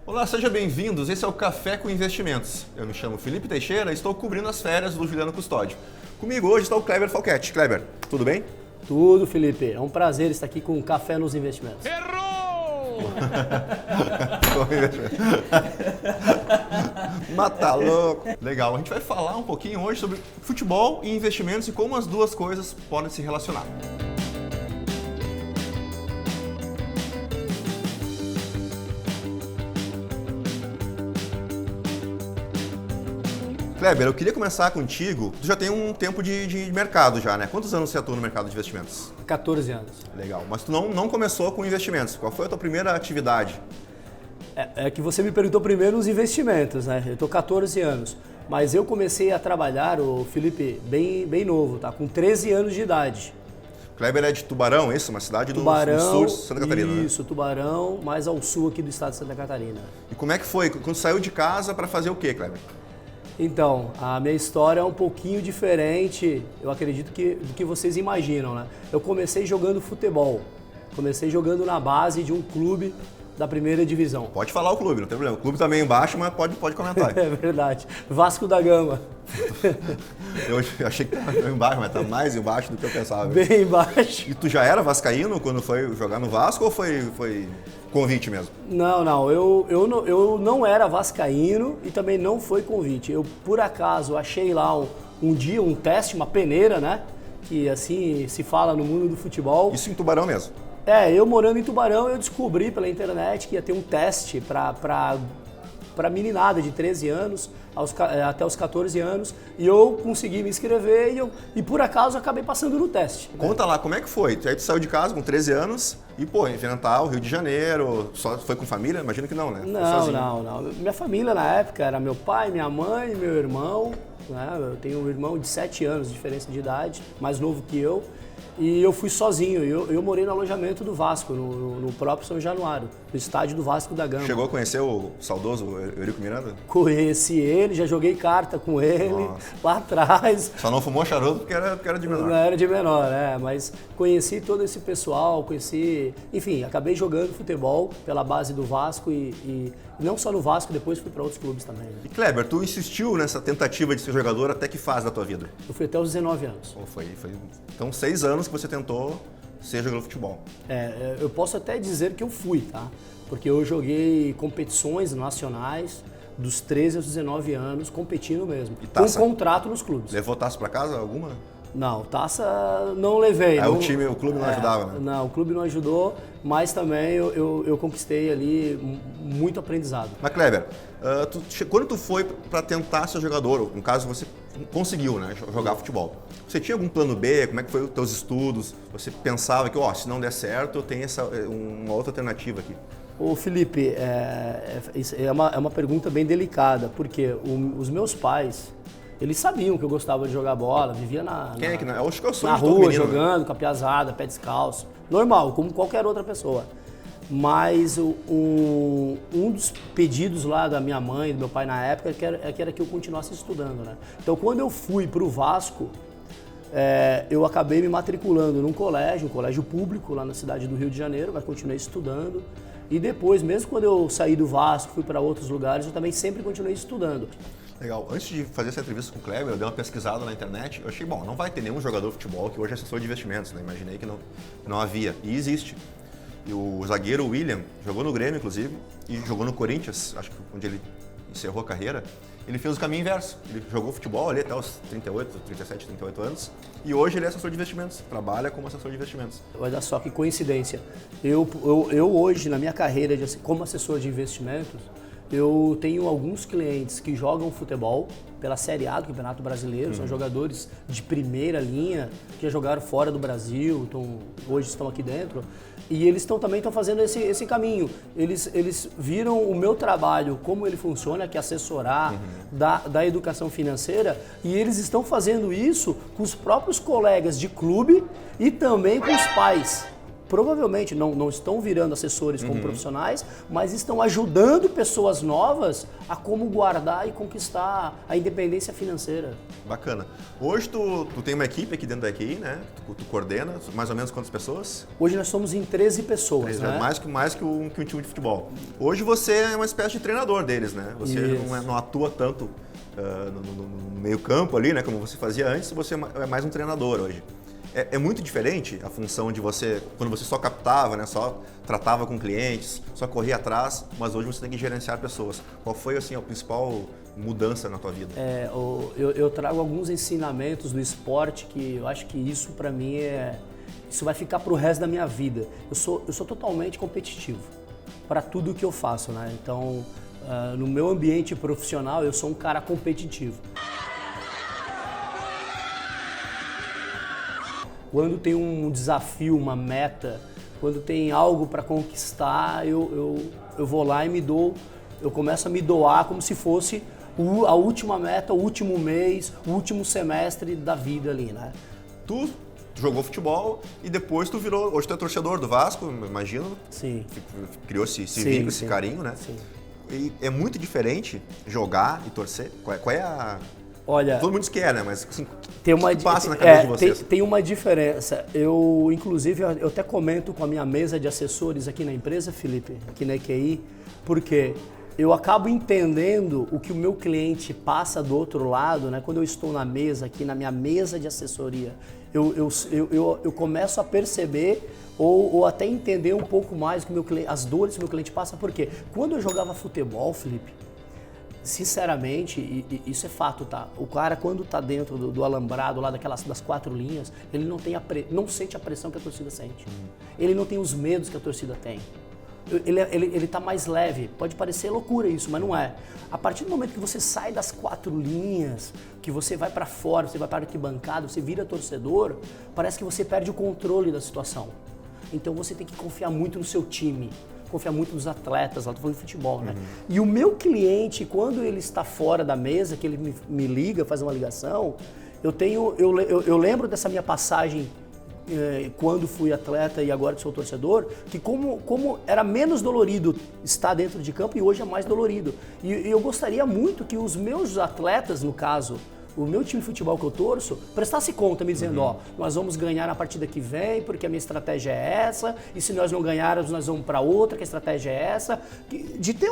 Olá, sejam bem-vindos. Esse é o Café com Investimentos. Eu me chamo Felipe Teixeira e estou cobrindo as férias do Juliano Custódio. Comigo hoje está o Kleber Falquete. Kleber, tudo bem? Tudo, Felipe. É um prazer estar aqui com o Café nos Investimentos. Errou! Mata louco. Legal, a gente vai falar um pouquinho hoje sobre futebol e investimentos e como as duas coisas podem se relacionar. Kleber, eu queria começar contigo. Tu já tem um tempo de mercado já, né? Quantos anos você atua no mercado de investimentos? 14 anos. Legal, mas tu não começou com investimentos. Qual foi a tua primeira atividade? É que você me perguntou primeiro os investimentos, né? Eu estou 14 anos, mas eu comecei a trabalhar, o Felipe, bem novo, tá? Com 13 anos de idade. Kleber é de Tubarão, isso? Uma cidade do sul, Santa Catarina, isso, né? Tubarão, mais ao sul aqui do estado de Santa Catarina. E como é que foi? Quando saiu de casa para fazer o quê, Kleber? Então, a minha história é um pouquinho diferente, eu acredito do que vocês imaginam, né? Eu comecei jogando futebol, comecei jogando na base de um clube da primeira divisão. Pode falar o clube, não tem problema. O clube tá meio embaixo, mas pode comentar. É verdade. Vasco da Gama. Eu achei que estava embaixo, mas tá mais embaixo do que eu pensava. Bem embaixo. E tu já era vascaíno quando foi jogar no Vasco ou foi convite mesmo? Não. Eu não era vascaíno e também não foi convite. Eu, por acaso, achei lá um dia, um teste, uma peneira, né? Que assim se fala no mundo do futebol. Isso em Tubarão mesmo? Eu morando em Tubarão, eu descobri pela internet que ia ter um teste para meninada de 13 anos até os 14 anos, e eu consegui me inscrever e por acaso acabei passando no teste. Conta lá, como é que foi? Aí tu saiu de casa com 13 anos e, enfrentar o Rio de Janeiro, só foi com família? Imagino que não, né? Não. Minha família na época era meu pai, minha mãe e meu irmão, né? Eu tenho um irmão de 7 anos de diferença de idade, mais novo que eu. E eu fui sozinho, eu morei no alojamento do Vasco, no próprio São Januário, no estádio do Vasco da Gama. Chegou a conhecer o saudoso Eurico Miranda? Conheci ele, já joguei carta com ele. Nossa. Lá atrás. Só não fumou charuto porque era de menor. Não era de menor, mas conheci todo esse pessoal, enfim, acabei jogando futebol pela base do Vasco e não só no Vasco, depois fui para outros clubes também. Né? E Kleber, tu insistiu nessa tentativa de ser jogador até que fase da tua vida? Eu fui até os 19 anos. Então 6 anos que você tentou ser jogador de futebol. Eu posso até dizer que eu fui, tá? Porque eu joguei competições nacionais dos 13 aos 19 anos, competindo mesmo. E taça? Com contrato nos clubes. Levou taça para casa alguma? Não, taça não levei. O clube não ajudava, né? Não, o clube não ajudou, mas também eu conquistei ali muito aprendizado. Mas Kleber, quando tu foi para tentar ser jogador, ou no caso você conseguiu, né, jogar futebol, você tinha algum plano B? Como é que foi os teus estudos? Você pensava que, se não der certo, eu tenho uma outra alternativa aqui? Ô Felipe, é uma pergunta bem delicada, porque os meus pais, eles sabiam que eu gostava de jogar bola, vivia na rua jogando, com a piazada, pé descalço, normal, como qualquer outra pessoa. Mas um dos pedidos lá da minha mãe e do meu pai na época era que eu continuasse estudando, né? Então quando eu fui para o Vasco, eu acabei me matriculando num colégio, um colégio público lá na cidade do Rio de Janeiro, mas continuei estudando. E depois, mesmo quando eu saí do Vasco, fui para outros lugares, eu também sempre continuei estudando. Legal. Antes de fazer essa entrevista com o Kleber, eu dei uma pesquisada na internet. Eu achei, não vai ter nenhum jogador de futebol que hoje é assessor de investimentos, né? Imaginei que não havia. E existe. E o zagueiro William jogou no Grêmio, inclusive, e jogou no Corinthians, acho que onde ele encerrou a carreira. Ele fez o caminho inverso. Ele jogou futebol ali até os 37, 38 anos. E hoje ele é assessor de investimentos, trabalha como assessor de investimentos. Olha só que coincidência. Eu hoje, na minha carreira como assessor de investimentos, eu tenho alguns clientes que jogam futebol pela Série A do Campeonato Brasileiro, são jogadores de primeira linha, que já jogaram fora do Brasil, hoje estão aqui dentro, e eles também estão fazendo esse caminho. Eles viram o meu trabalho, como ele funciona, que é assessorar da educação financeira, e eles estão fazendo isso com os próprios colegas de clube e também com os pais. provavelmente não estão virando assessores como profissionais, mas estão ajudando pessoas novas a como guardar e conquistar a independência financeira. Bacana. Hoje tu tem uma equipe aqui dentro da EQI, né? Tu coordena mais ou menos quantas pessoas? Hoje nós somos em 13 pessoas, né? Mais que um time de futebol. Hoje você é uma espécie de treinador deles, né? Você não atua tanto no meio campo ali, né? Como você fazia antes, você é mais um treinador hoje. É muito diferente a função de você, quando você só captava, né, só tratava com clientes, só corria atrás, mas hoje você tem que gerenciar pessoas. Qual foi assim, a principal mudança na tua vida? Eu trago alguns ensinamentos do esporte que eu acho que isso para mim isso vai ficar para o resto da minha vida. Eu sou totalmente competitivo para tudo que eu faço, né? Então, no meu ambiente profissional, eu sou um cara competitivo. Quando tem um desafio, uma meta, quando tem algo para conquistar, eu vou lá e eu começo a me doar como se fosse a última meta, o último mês, o último semestre da vida ali, né? Tu jogou futebol e depois hoje tu é torcedor do Vasco, imagino. Sim. Criou esse vínculo, esse carinho, né? Sim. E é muito diferente jogar e torcer? Qual é a... Olha, todo mundo diz que né? Mas assim, o que passa na cabeça de vocês? Tem uma diferença. Inclusive, eu até comento com a minha mesa de assessores aqui na empresa, Felipe, aqui na EQI, porque eu acabo entendendo o que o meu cliente passa do outro lado, né? Quando eu estou na mesa, aqui na minha mesa de assessoria, eu começo a perceber ou até entender um pouco mais as dores que o meu cliente passa, porque quando eu jogava futebol, Felipe, sinceramente, e isso é fato, tá? O cara, quando tá dentro do alambrado lá das 4 linhas, ele não sente a pressão que a torcida sente. Ele não tem os medos que a torcida tem. Ele tá mais leve. Pode parecer loucura isso, mas não é. A partir do momento que você sai das 4 linhas, que você vai para fora, você vai para a arquibancada, você vira torcedor, parece que você perde o controle da situação. Então você tem que confiar muito no seu time. Confiar muito nos atletas, lá tô falando de futebol, né? E o meu cliente, quando ele está fora da mesa, que ele me liga, faz uma ligação, eu lembro dessa minha passagem quando fui atleta e agora que sou torcedor, que como era menos dolorido estar dentro de campo e hoje é mais dolorido. E eu gostaria muito que os meus atletas, no caso, o meu time de futebol que eu torço, prestasse conta, me dizendo, nós vamos ganhar na partida que vem, porque a minha estratégia é essa, e se nós não ganharmos, nós vamos para outra, que a estratégia é essa. De ter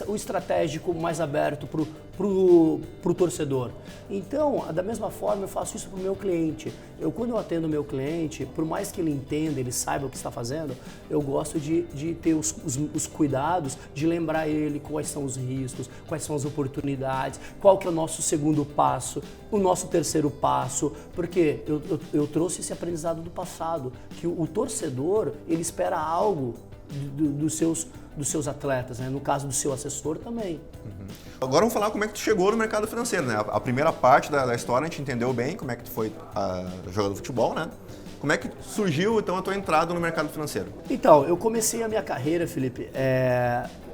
o estratégico mais aberto pro torcedor. Então, da mesma forma, eu faço isso pro meu cliente. Quando eu atendo o meu cliente, por mais que ele entenda, ele saiba o que está fazendo, eu gosto de ter os cuidados, de lembrar ele quais são os riscos, quais são as oportunidades, qual que é o nosso segundo passo, o nosso terceiro passo, porque eu trouxe esse aprendizado do passado, que o torcedor, ele espera algo dos seus atletas, né? No caso do seu assessor também. Agora vamos falar como é que tu chegou no mercado financeiro, né? A primeira parte da história a gente entendeu bem como é que tu foi jogador de futebol, né? Como é que surgiu então a tua entrada no mercado financeiro? Então, eu comecei a minha carreira, Felipe,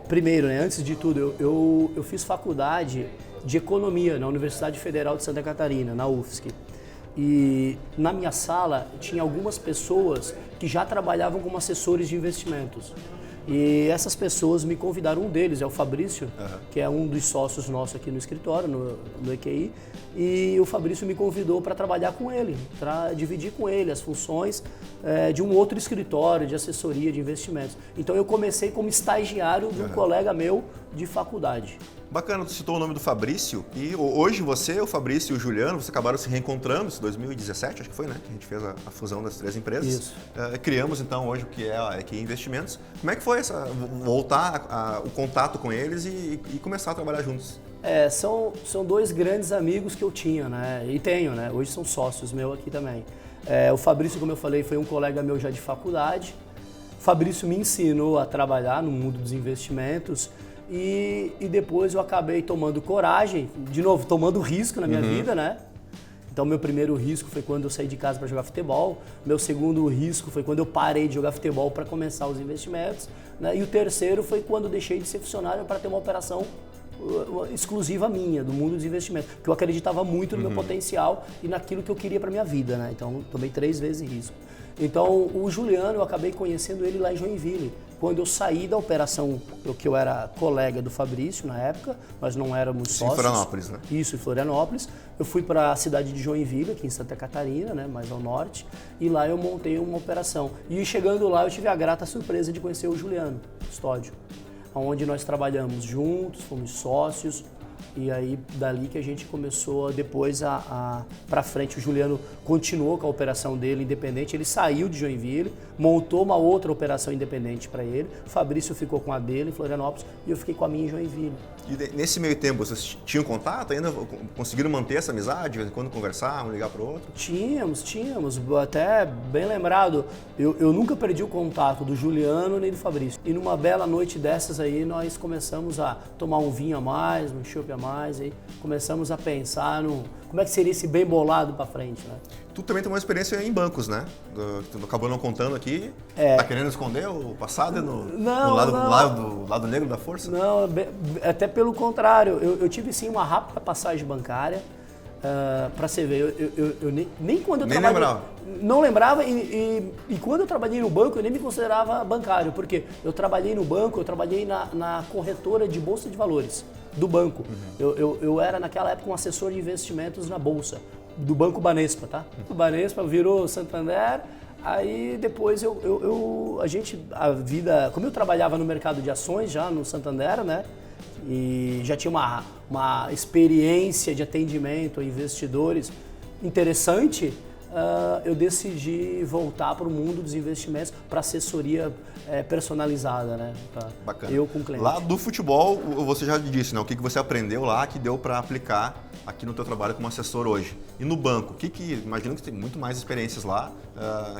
primeiro, né? Antes de tudo, eu fiz faculdade de economia na Universidade Federal de Santa Catarina, na UFSC. E na minha sala tinha algumas pessoas que já trabalhavam como assessores de investimentos. E essas pessoas me convidaram, um deles é o Fabrício, que é um dos sócios nossos aqui no escritório, no EQI, e o Fabrício me convidou para trabalhar com ele, para dividir com ele as funções de um outro escritório de assessoria de investimentos. Então eu comecei como estagiário de um colega meu de faculdade. Bacana, tu citou o nome do Fabrício e hoje você, o Fabrício e o Juliano, vocês acabaram se reencontrando, em 2017, acho que foi, né? Que a gente fez a fusão das 3 empresas. Isso. Criamos então hoje o que é a EQI Investimentos. Como é que foi voltar o contato com eles e começar a trabalhar juntos? São 2 grandes amigos que eu tinha, né? E tenho, né? Hoje são sócios meus aqui também. O Fabrício, como eu falei, foi um colega meu já de faculdade. O Fabrício me ensinou a trabalhar no mundo dos investimentos. E depois eu acabei tomando coragem, de novo, tomando risco na minha vida, né? Então, meu primeiro risco foi quando eu saí de casa para jogar futebol. Meu segundo risco foi quando eu parei de jogar futebol para começar os investimentos. Né? E o terceiro foi quando eu deixei de ser funcionário para ter uma operação exclusiva minha, do mundo dos investimentos. Porque eu acreditava muito no meu potencial e naquilo que eu queria para minha vida, né? Então, tomei 3 vezes risco. Então, o Juliano, eu acabei conhecendo ele lá em Joinville. Quando eu saí da operação, que eu era colega do Fabrício na época, nós não éramos sócios. Em Florianópolis, né? Isso, em Florianópolis. Eu fui para a cidade de Joinville, aqui em Santa Catarina, né, mais ao norte, e lá eu montei uma operação. E chegando lá, eu tive a grata surpresa de conhecer o Juliano Custódio, onde nós trabalhamos juntos, fomos sócios. E aí, dali que a gente começou depois para frente. O Juliano continuou com a operação dele independente, ele saiu de Joinville, montou uma outra operação independente para ele. O Fabrício ficou com a dele em Florianópolis e eu fiquei com a minha em Joinville. E nesse meio tempo, vocês tinham contato ainda? Conseguiram manter essa amizade? Quando conversar, um ligar para o outro? Tínhamos. Até bem lembrado, eu nunca perdi o contato do Juliano nem do Fabrício. E numa bela noite dessas aí, nós começamos a tomar um vinho a mais, um chopp a mais, aí começamos a pensar no como é que seria esse bem bolado para frente, né? Tu também tem uma experiência em bancos, né? Tu acabou não contando aqui. Tá querendo esconder o passado no lado negro da força? Não, até pelo contrário. Eu tive sim uma rápida passagem bancária. Para você ver, eu nem quando eu trabalhei... lembrava? Não lembrava e quando eu trabalhei no banco eu nem me considerava bancário, porque eu trabalhei no banco, eu trabalhei na corretora de bolsa de valores do banco. Eu era naquela época um assessor de investimentos na bolsa, do Banco Banespa, tá? O Banespa virou Santander, aí depois a vida, como eu trabalhava no mercado de ações já no Santander, né? E já tinha uma experiência de atendimento a investidores interessante, eu decidi voltar para o mundo dos investimentos, para assessoria personalizada, né? Bacana. Eu com o cliente. Lá do futebol, você já disse, né? O que você aprendeu lá que deu para aplicar aqui no teu trabalho como assessor hoje. E no banco, imagino que tem muito mais experiências lá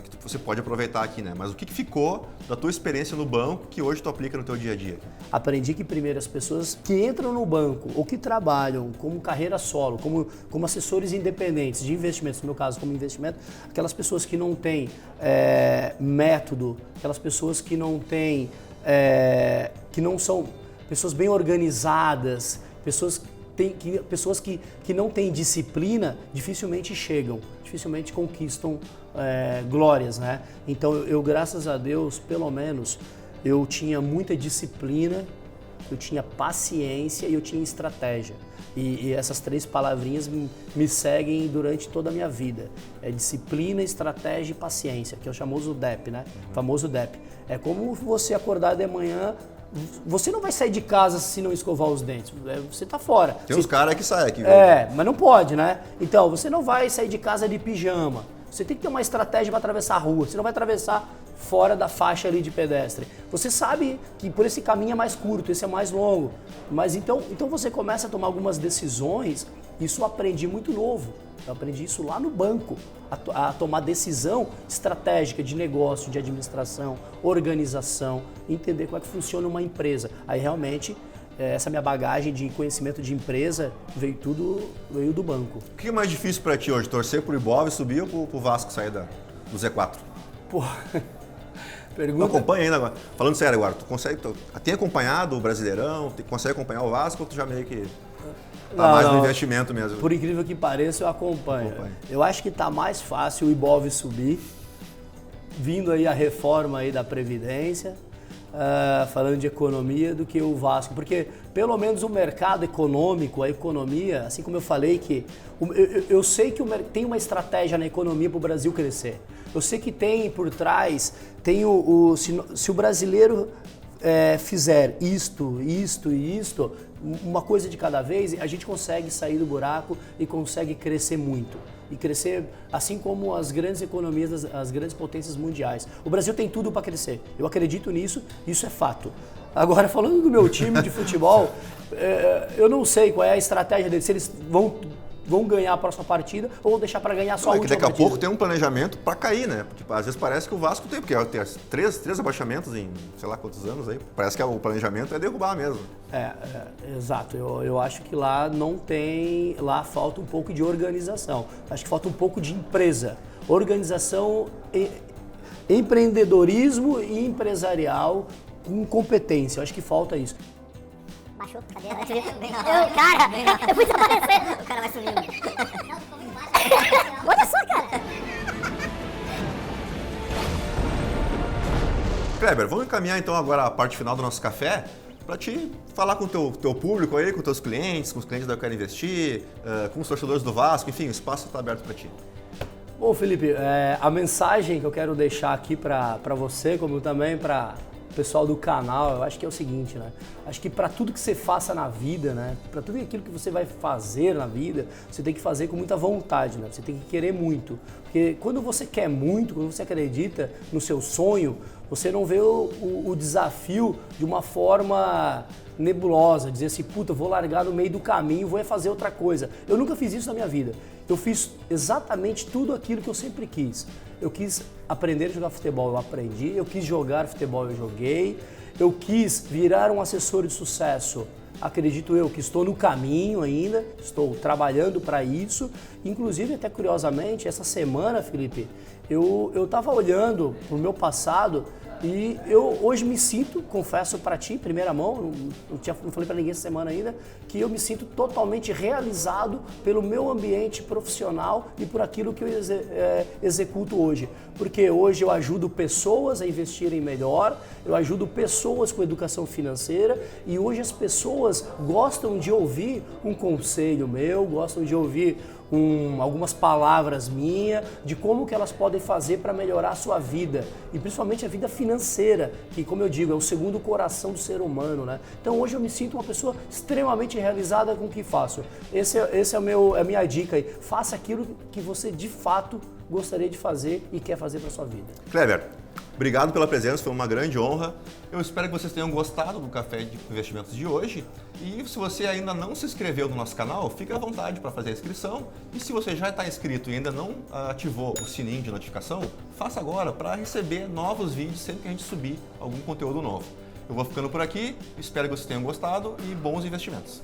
que você pode aproveitar aqui, né? Mas o que ficou da tua experiência no banco que hoje tu aplica no teu dia a dia? Aprendi que primeiro as pessoas que entram no banco ou que trabalham como carreira solo, como assessores independentes de investimentos, no meu caso como investimento, aquelas pessoas que não têm método, aquelas pessoas que não têm, que não são pessoas bem organizadas, pessoas que não têm disciplina, dificilmente chegam, dificilmente conquistam glórias, né? Então eu, graças a Deus, pelo menos, eu tinha muita disciplina, eu tinha paciência e eu tinha estratégia. E essas três palavrinhas me seguem durante toda a minha vida. É disciplina, estratégia e paciência, que é o famoso DEP, né? O famoso DEP. É como você acordar de manhã. Você não vai sair de casa se não escovar os dentes, você tá fora. Tem uns caras que saem aqui. Mas não pode, né? Então, você não vai sair de casa de pijama. Você tem que ter uma estratégia para atravessar a rua. Você não vai atravessar fora da faixa ali de pedestre. Você sabe que por esse caminho é mais curto, esse é mais longo. Mas então você começa a tomar algumas decisões. Isso eu aprendi muito novo. Eu aprendi isso lá no banco, a tomar decisão estratégica de negócio, de administração, organização, entender como é que funciona uma empresa. Aí realmente, essa minha bagagem de conhecimento de empresa veio do banco. O que é mais difícil para ti hoje? Torcer pro Ibov subir ou pro Vasco sair do Z4? Pô, pergunta... Tu acompanha ainda agora? Falando sério agora, tu tem acompanhado o Brasileirão? Consegue acompanhar o Vasco ou tu já meio que... mais no investimento mesmo? Por incrível que pareça, eu acompanho. Eu acho que está mais fácil o Ibov subir, vindo aí a reforma aí da Previdência, falando de economia, do que o Vasco. Porque pelo menos o mercado econômico, a economia, assim como eu falei que... Eu sei que tem uma estratégia na economia para o Brasil crescer. Eu sei que tem por trás, se o brasileiro fizer isto, uma coisa de cada vez, a gente consegue sair do buraco e consegue crescer muito. E crescer assim como as grandes economias, as grandes potências mundiais. O Brasil tem tudo para crescer. Eu acredito nisso, isso é fato. Agora, falando do meu time de futebol, eu não sei qual é a estratégia deles, se eles vão ganhar a próxima partida ou vão deixar para ganhar só a última partida. Daqui a pouco tem um planejamento para cair, né? Porque às vezes parece que o Vasco tem, porque tem três abaixamentos em sei lá quantos anos aí. Parece que o planejamento é derrubar mesmo. Exato. Eu acho que lá não tem... Lá falta um pouco de organização. Acho que falta um pouco de empresa. Organização, empreendedorismo e empresarial com competência. Eu acho que falta isso. Baixou? Cadê? Cara, eu fui desaparecer. O cara vai sumindo. Olha só, cara. Kleber, vamos encaminhar então agora a parte final do nosso café para te falar com o teu público aí, com os teus clientes, com os clientes da Eu Quero Investir, com os torcedores do Vasco, enfim, o espaço está aberto para ti. Bom, Felipe, a mensagem que eu quero deixar aqui para você, como também para o pessoal do canal, eu acho que é o seguinte, né? Acho que para tudo que você faça na vida, né? Para tudo aquilo que você vai fazer na vida, você tem que fazer com muita vontade, né? Você tem que querer muito. Porque quando você quer muito, quando você acredita no seu sonho, você não vê o desafio de uma forma nebulosa, dizer assim, puta, vou largar no meio do caminho, vou fazer outra coisa. Eu nunca fiz isso na minha vida. Eu fiz exatamente tudo aquilo que eu sempre quis. Eu quis aprender a jogar futebol, eu aprendi. Eu quis jogar futebol, eu joguei. Eu quis virar um assessor de sucesso. Acredito eu que estou no caminho ainda, estou trabalhando para isso. Inclusive, até curiosamente, essa semana, Felipe, eu estava olhando para o meu passado e eu hoje me sinto, confesso para ti, em primeira mão, não falei para ninguém essa semana ainda, que eu me sinto totalmente realizado pelo meu ambiente profissional e por aquilo que eu executo hoje. Porque hoje eu ajudo pessoas a investirem melhor, eu ajudo pessoas com educação financeira e hoje as pessoas gostam de ouvir um conselho meu, gostam de ouvir algumas palavras minhas, de como que elas podem fazer para melhorar a sua vida e principalmente a vida financeira, que como eu digo, é o segundo coração do ser humano, né? Então hoje eu me sinto uma pessoa extremamente realizada com o que faço. Esse é a minha dica aí. Faça aquilo que você de fato gostaria de fazer e quer fazer para sua vida. Kleber, obrigado pela presença, foi uma grande honra. Eu espero que vocês tenham gostado do Café de Investimentos de hoje. E se você ainda não se inscreveu no nosso canal, fique à vontade para fazer a inscrição. E se você já está inscrito e ainda não ativou o sininho de notificação, faça agora para receber novos vídeos sempre que a gente subir algum conteúdo novo. Eu vou ficando por aqui, espero que vocês tenham gostado e bons investimentos.